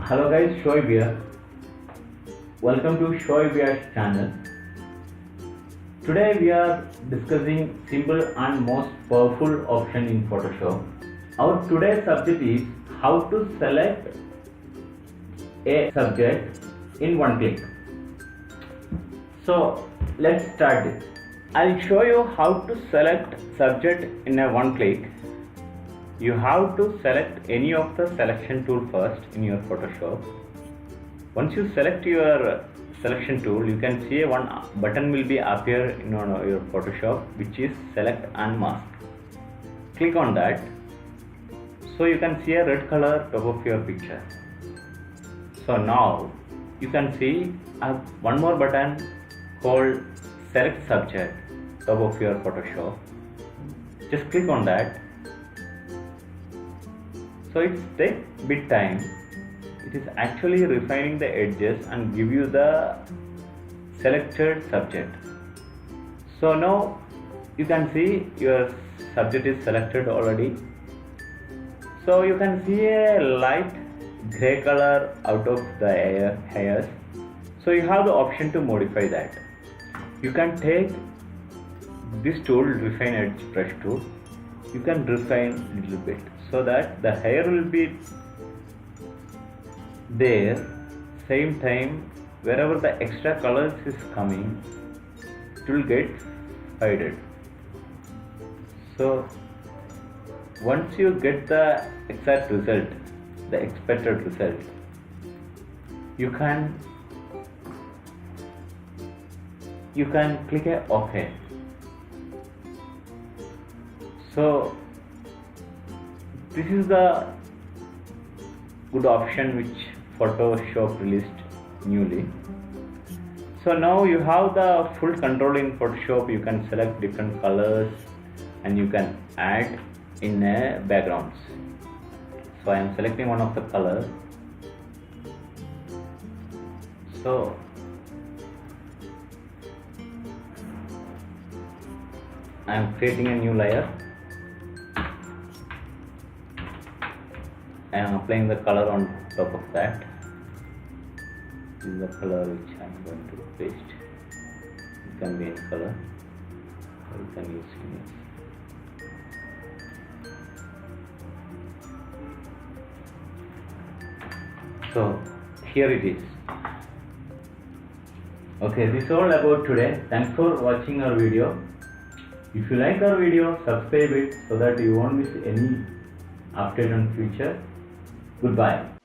Hello guys, Shoib here. Welcome to Shoib Yash channel. Today we are discussing simple and most powerful option in Photoshop. Our today's subject is how to select a subject in one click. So let's start it. I'll show you how to select subject in a one click. You have to select any of the selection tool first in your Photoshop. Once you select your selection tool, you can see one button will be appear in your Photoshop, which is select and mask. Click on that. So you can see a red color top of your picture. So now you can see one more button called select subject top of your Photoshop. Just click on that. So it takes bit time. It is actually refining the edges and give you the selected subject. So now you can see your subject is selected already. So you can see a light gray color out of the hairs. So you have the option to modify that. You can take this tool, refine edge brush tool. You can refine a little bit so that the hair will be there. Same time, wherever the extra colors is coming, it will get faded. So once you get the exact result, the expected result, you can click a OK. So this is the good option which Photoshop released newly. So now you have the full control in Photoshop. You can select different colors and you can add in backgrounds. So I am selecting one of the colors. So I am creating a new layer. I am applying the color on top of that. This is the color which I am going to paste. It can be any color, or you can use image. So here it is. Okay, this is all about today. Thanks for watching our video. If you like our video, subscribe it so that you won't miss any update on future. Goodbye.